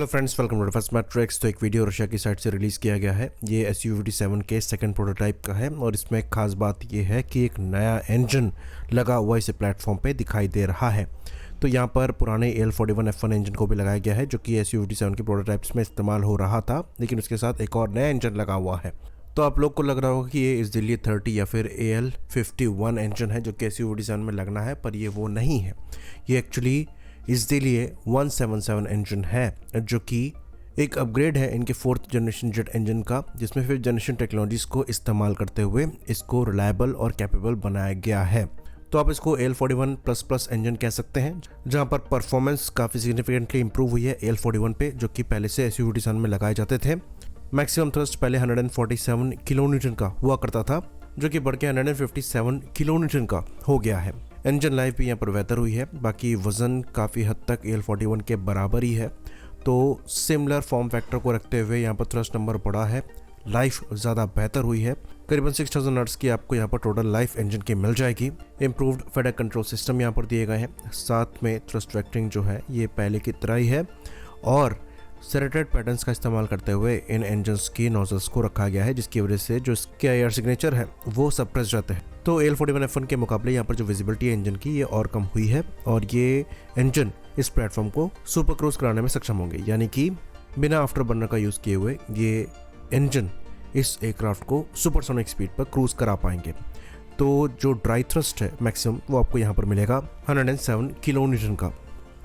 Hello friends, welcome to first matrix. तो एक video Russia की साइट से रिलीज़ किया गया है। ये SU-57 के सेकंड प्रोटोटाइप का है और इसमें एक खास बात ये है कि एक नया इंजन लगा हुआ इस प्लेटफॉर्म पे दिखाई दे रहा है। तो यहाँ पर पुराने AL-41F1 इंजन को भी लगाया गया है जो कि SU-57 के प्रोटोटाइप्स में इस्तेमाल हो रहा था, लेकिन उसके साथ एक और नया इंजन लगा हुआ है। तो आप लोग को लग रहा होगा कि ये इज़दिली 30 या फिर AL-51 इंजन है जो कि SU-57 में लगना है, पर ये वो नहीं है। ये एक्चुअली इसके लिए 177 इंजन है जो कि एक अपग्रेड है इनके 4th जनरेशन जेट इंजन का, जिसमें 5th जनरेशन टेक्नोलॉजीज़ को इस्तेमाल करते हुए इसको रिलायबल और कैपेबल बनाया गया है। तो आप इसको AL-41++ इंजन कह सकते हैं, जहां पर परफॉर्मेंस काफ़ी सिग्निफिकेंटली इंप्रूव हुई है AL-41 पे, जो कि पहले से SU-57 में लगाए जाते थे। मैक्सिमम थ्रस्ट पहले 147 किलोन्यूटन का हुआ करता था, जो कि बढ़ के 157 किलोन्यूटन का हो गया है। इंजन लाइफ भी यहाँ पर बेहतर हुई है। बाकी वज़न काफ़ी हद तक AL-41 के बराबर ही है, तो सिमिलर फॉर्म फैक्टर को रखते हुए यहाँ पर थ्रस्ट नंबर बढ़ा है। लाइफ ज़्यादा बेहतर हुई है, करीबन 6000 नट्स की आपको यहाँ पर टोटल लाइफ इंजन की मिल जाएगी। इम्प्रूव्ड फेडर कंट्रोल सिस्टम यहाँ पर दिए गए हैं, साथ में थ्रस्ट वेक्टरिंग जो है ये पहले की तरह ही है और सेरेटेड पैटर्न्स का इस्तेमाल करते हुए इन इंजन्स की नोजल्स को रखा गया है, जिसकी वजह से जो इसके एयर सिग्नेचर है वो सप्रेस रहते हैं। तो AL-41F1 के मुकाबले यहाँ पर जो विजिबिलिटी है इंजन की ये और कम हुई है और ये इंजन इस प्लेटफॉर्म को सुपर क्रूज कराने में सक्षम होंगे, यानी कि बिना आफ्टर बर्नर का यूज़ किए हुए ये इंजन इस एयरक्राफ्ट को सुपरसोनिक स्पीड पर क्रूज करा पाएंगे। तो जो ड्राई थ्रस्ट है मैक्सिमम वो आपको यहाँ पर मिलेगा 107 किलोन्यूटन का,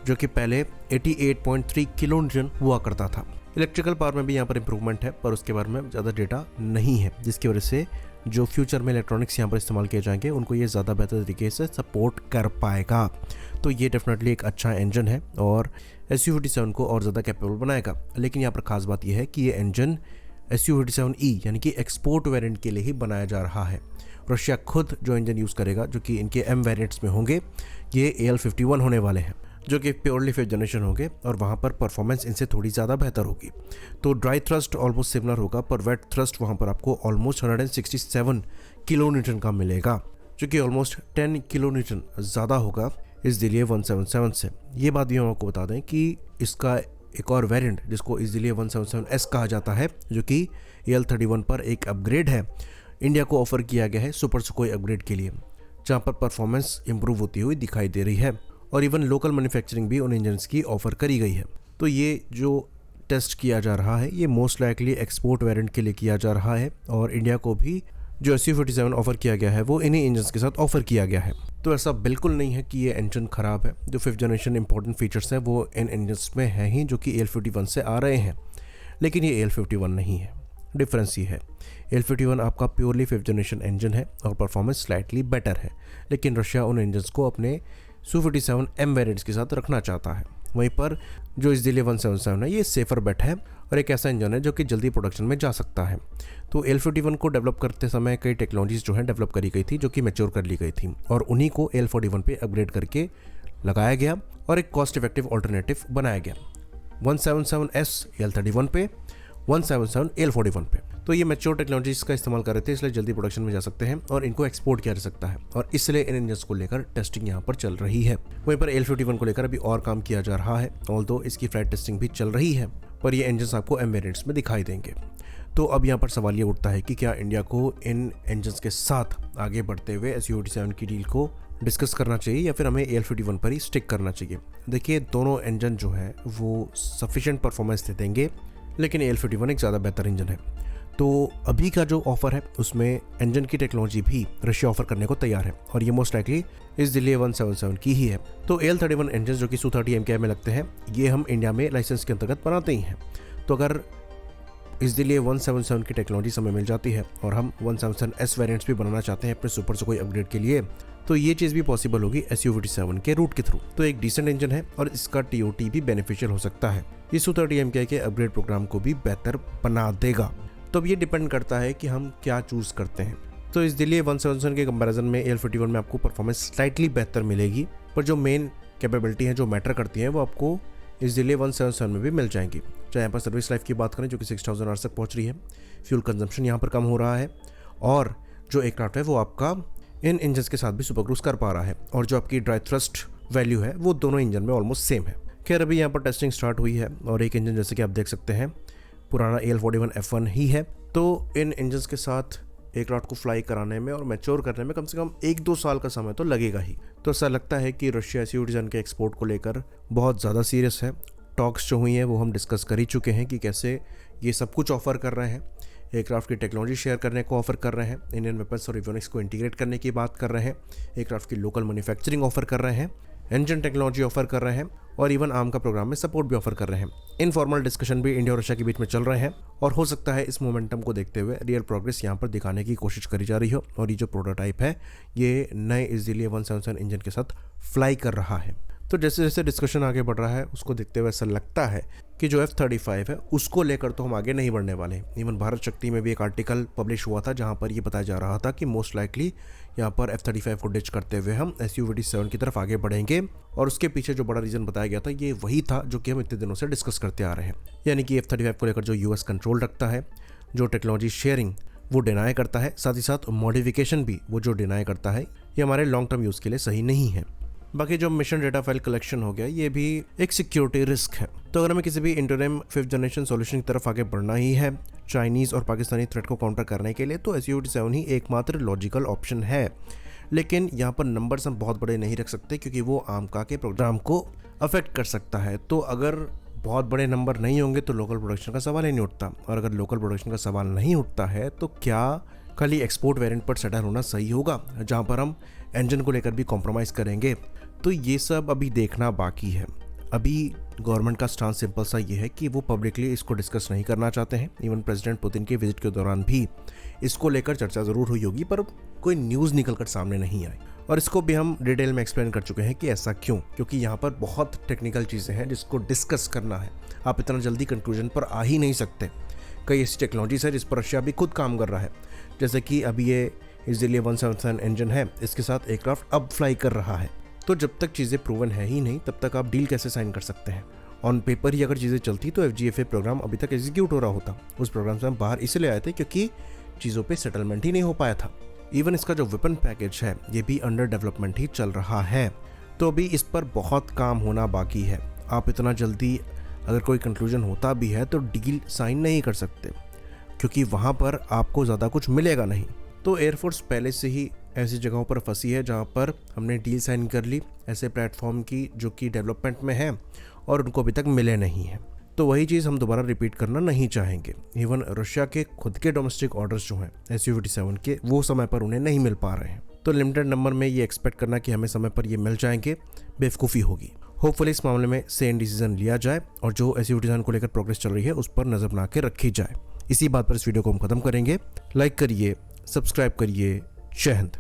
जो कि पहले 88.3 किलोन्यूटन हुआ करता था। इलेक्ट्रिकल पावर में भी यहाँ पर इंप्रूवमेंट है, पर उसके बारे में ज़्यादा डेटा नहीं है, जिसकी वजह से जो फ्यूचर में इलेक्ट्रॉनिक्स यहाँ पर इस्तेमाल किए जाएंगे उनको ये ज़्यादा बेहतर तरीके से सपोर्ट कर पाएगा। तो ये डेफिनेटली एक अच्छा इंजन है और SU-57 को और ज़्यादा कैपेबल बनाएगा। लेकिन यहाँ पर खास बात यह है कि ये इंजन SU-57E यानी कि एक्सपोर्ट वेरिएंट के लिए ही बनाया जा रहा है। रशिया खुद जो इंजन यूज़ करेगा, जो कि इनके M वेरिएंट्स में होंगे, ये AL-51 होने वाले हैं, जो कि प्योरली 5th जनरेशन होंगे और वहाँ पर परफॉर्मेंस इनसे थोड़ी ज़्यादा बेहतर होगी। तो ड्राई थ्रस्ट ऑलमोस्ट सिमिलर होगा, पर वेट थ्रस्ट वहाँ पर आपको ऑलमोस्ट 167 किलोन्यूटन का मिलेगा, जो कि ऑलमोस्ट 10 किलोन्यूटन ज़्यादा होगा इसदिली 177 से। ये बात भी हम आपको बता दें कि इसका एक और वेरिएंट जिसको इसदिली 177S कहा जाता है, जो कि AL-31 पर एक अपग्रेड है, इंडिया को ऑफर किया गया है सुपर सुखोई अपग्रेड के लिए, जहाँ पर परफॉर्मेंस इंप्रूव होती हुई दिखाई दे रही है और इवन लोकल मैन्युफैक्चरिंग भी उन इंजन्स की ऑफर करी गई है। तो ये जो टेस्ट किया जा रहा है ये मोस्ट लाइकली एक्सपोर्ट वेरिएंट के लिए किया जा रहा है और इंडिया को भी जो SU-57 ऑफर किया गया है वो इन्हीं इंजन्स के साथ ऑफर किया गया है। तो ऐसा बिल्कुल नहीं है कि ये इंजन ख़राब है। जो 5th जनरेशन इंपॉर्टेंट फीचर्स हैं वो इन इंजन्स में हैं ही, जो कि AL-51 से आ रहे हैं, लेकिन ये AL-51 नहीं है। डिफरेंस ये है, AL-51 आपका प्योरली 5th जनरेशन इंजन है और परफॉर्मेंस स्लाइटली बेटर है, लेकिन रशिया उन इंजन्स को अपने SU-57M वेरिएंट्स के साथ रखना चाहता है। वहीं पर जो इसदिली 177 है ये सेफर बेट है और एक ऐसा इंजन है जो कि जल्दी प्रोडक्शन में जा सकता है। तो AL-51 को डेवलप करते समय कई टेक्नोलॉजीज़ जो हैं डेवलप करी गई थी, जो कि मैच्योर कर ली गई थी और उन्हीं को AL-41 पे अपग्रेड करके लगाया गया और एक कॉस्ट इफेक्टिव ऑल्टरनेटिव बनाया गया। 177S AL-31 पे, 177 AL-41 पे। तो ये मैच्योर टेक्नोलॉजीज का इस्तेमाल कर रहे थे, इसलिए जल्दी प्रोडक्शन में जा सकते हैं और इनको एक्सपोर्ट किया जा सकता है और इसलिए इन इंजन्स को लेकर टेस्टिंग यहाँ पर चल रही है। वहीं पर AL-51 को लेकर अभी और काम किया जा रहा है, ऑल्दो इसकी फ्लाइट टेस्टिंग भी चल रही है, पर ये इंजन्स आपको M वेरिएंट्स में दिखाई देंगे। तो अब यहाँ पर सवाल ये उठता है कि क्या इंडिया को इन इंजन्स के साथ आगे बढ़ते हुए SU-57 की डील को डिस्कस करना चाहिए या फिर हमें AL-51 पर ही स्टिक करना चाहिए। देखिए, दोनों इंजन जो है वो सफिशिएंट परफॉर्मेंस दे देंगे, लेकिन AL-51 एक ज़्यादा बेहतर इंजन है। तो अभी का जो ऑफर है उसमें इंजन की टेक्नोलॉजी भी रशिया ऑफर करने को तैयार है और ये मोस्ट लाइकली इसदिली 177 की ही है। तो AL-31 इंजन जो कि Su-30 MKI में लगते हैं, ये हम इंडिया में लाइसेंस के अंतर्गत बनाते ही हैं। तो अगर इसदिली 177 की टेक्नोलॉजी समय मिल जाती है और हम 177S वेरिएंट्स भी बनाना चाहते हैं अपने सुपर सुखोई अपग्रेड के लिए, तो ये चीज़ भी पॉसिबल होगी SU-57 के रूट के थ्रू। तो एक डिसेंट इंजन है और इसका TOT भी बेनिफिशियल हो सकता है। ये Su-30 MKI के अपग्रेड प्रोग्राम को भी बेहतर बना देगा। तो अब ये डिपेंड करता है कि हम क्या चूज़ करते हैं। तो इसदिली 177 के कंपैरिजन में AL-51 में आपको परफॉर्मेंस स्लाइटली बेहतर मिलेगी, पर जो मेन कैपेबिलिटी है जो मैटर करती है वो आपको इसदिली 177 में भी मिल जाएंगी। चाहे यहाँ पर सर्विस लाइफ की बात करें जो कि 6000 आवर्स तक पहुँच रही है, फ्यूल कंजम्पशन यहाँ पर कम हो रहा है और जो एयरक्राफ्ट है वो आपका इन इंजन्स के साथ भी सुपर क्रूज कर पा रहा है और जो आपकी ड्राई थ्रस्ट वैल्यू है वो दोनों इंजन में ऑलमोस्ट सेम है। खैर अभी यहाँ पर टेस्टिंग स्टार्ट हुई है और एक इंजन जैसे कि आप देख सकते हैं पुराना AL41F1 ही है। तो इन इंजन्स के साथ एयरक्राफ्ट को फ्लाई कराने में और मैच्योर करने में कम से कम 1-2 साल का समय तो लगेगा ही। तो ऐसा लगता है कि रशिया SU डिज़ाइन के एक्सपोर्ट को लेकर बहुत ज़्यादा सीरियस है। टॉक्स जो हुई हैं वो हम डिस्कस कर ही चुके हैं कि कैसे ये सब कुछ ऑफर कर रहे हैं, एयरक्राफ्ट की टेक्नोलॉजी शेयर करने को ऑफर कर रहे हैं, इंडियन वेपन्स और एवियोनिक्स को इंटीग्रेट करने की बात कर रहे हैं, एयरक्राफ्ट की लोकल मैन्युफैक्चरिंग ऑफर कर रहे हैं, इंजन टेक्नोलॉजी ऑफर कर रहे हैं और इवन आर्म का प्रोग्राम में सपोर्ट भी ऑफर कर रहे हैं। इनफॉर्मल डिस्कशन भी इंडिया और रशिया के बीच में चल रहे हैं और हो सकता है इस मोमेंटम को देखते हुए रियल प्रोग्रेस यहाँ पर दिखाने की कोशिश करी जा रही हो और ये जो प्रोटोटाइप है ये नए इजीली 177 इंजन के साथ फ्लाई कर रहा है। तो जैसे जैसे डिस्कशन आगे बढ़ रहा है उसको देखते हुए ऐसा लगता है कि जो F-35 है उसको लेकर तो हम आगे नहीं बढ़ने वाले। इवन भारत शक्ति में भी एक आर्टिकल पब्लिश हुआ था जहां पर ये बताया जा रहा था कि मोस्ट लाइकली यहां पर F-35 को डिच करते हुए हम SU-57 की तरफ आगे बढ़ेंगे और उसके पीछे जो बड़ा रीज़न बताया गया था ये वही था जो कि हम इतने दिनों से डिस्कस करते आ रहे हैं, यानी कि F-35 को लेकर जो US कंट्रोल रखता है, जो टेक्नोलॉजी शेयरिंग वो डिनाई करता है, साथ ही साथ मॉडिफिकेशन भी वो जो डिनाई करता है, ये हमारे लॉन्ग टर्म यूज़ के लिए सही नहीं है। बाकी जो मिशन डेटा फाइल कलेक्शन हो गया ये भी एक सिक्योरिटी रिस्क है। तो अगर हमें किसी भी इंटरनेम 5th जनरेशन सॉल्यूशन की तरफ आगे बढ़ना ही है चाइनीज़ और पाकिस्तानी थ्रेट को काउंटर करने के लिए तो SU-57 ही एकमात्र लॉजिकल ऑप्शन है। लेकिन यहाँ पर नंबर्स हम बहुत बड़े नहीं रख सकते क्योंकि वो आमका के प्रोग्राम को अफेक्ट कर सकता है। तो अगर बहुत बड़े नंबर नहीं होंगे तो लोकल प्रोडक्शन का सवाल ही नहीं उठता, और अगर लोकल प्रोडक्शन का सवाल नहीं उठता है तो क्या खाली एक्सपोर्ट वेरिएंट पर सेटल होना सही होगा जहाँ पर हम इंजन को लेकर भी कॉम्प्रोमाइज़ करेंगे? तो ये सब अभी देखना बाकी है। अभी गवर्नमेंट का स्टांस सिंपल सा ये है कि वो पब्लिकली इसको डिस्कस नहीं करना चाहते हैं। इवन प्रेसिडेंट पुतिन के विजिट के दौरान भी इसको लेकर चर्चा ज़रूर हुई होगी पर कोई न्यूज़ निकल कर सामने नहीं आई, और इसको भी हम डिटेल में एक्सप्लेन कर चुके हैं कि ऐसा क्यों, क्योंकि यहाँ पर बहुत टेक्निकल चीज़ें हैं जिसको डिस्कस करना है। आप इतना जल्दी कंक्लूजन पर आ ही नहीं सकते। कई ऐसी टेक्नोलॉजीज है जिस पर रशिया भी खुद काम कर रहा है, जैसे कि अभी ये इजीली 177 इंजन है, इसके साथ एयरक्राफ्ट अब फ्लाई कर रहा है। तो जब तक चीज़ें प्रूवन है ही नहीं तब तक आप डील कैसे साइन कर सकते हैं? ऑन पेपर ही अगर चीज़ें चलती तो FGFA प्रोग्राम अभी तक एग्जीक्यूट हो रहा होता। उस प्रोग्राम से हम बाहर इसलिए आए थे क्योंकि चीज़ों पे सेटलमेंट ही नहीं हो पाया था। इवन इसका जो वेपन पैकेज है ये भी अंडर डेवलपमेंट ही चल रहा है। तो अभी इस पर बहुत काम होना बाकी है। आप इतना जल्दी अगर कोई कंक्लूजन होता भी है तो डील साइन नहीं कर सकते क्योंकि वहाँ पर आपको ज़्यादा कुछ मिलेगा नहीं। तो एयरफोर्स पहले से ही ऐसी जगहों पर फंसी है जहाँ पर हमने डील साइन कर ली ऐसे प्लेटफॉर्म की जो कि डेवलपमेंट में है और उनको अभी तक मिले नहीं हैं। तो वही चीज़ हम दोबारा रिपीट करना नहीं चाहेंगे। इवन रशिया के खुद के डोमेस्टिक ऑर्डर्स जो हैं SU-57 के वो समय पर उन्हें नहीं मिल पा रहे हैं। तो लिमिटेड नंबर में ये एक्सपेक्ट करना कि हमें समय पर ये मिल जाएंगे बेवकूफ़ी होगी। होपफुली इस मामले में सेम डिसीजन लिया जाए और जो SU-57 को लेकर प्रोग्रेस चल रही है उस पर नज़र बना के रखी जाए। इसी बात पर इस वीडियो को हम खत्म करेंगे। लाइक करिए, सब्सक्राइब करिए। जय हिंद।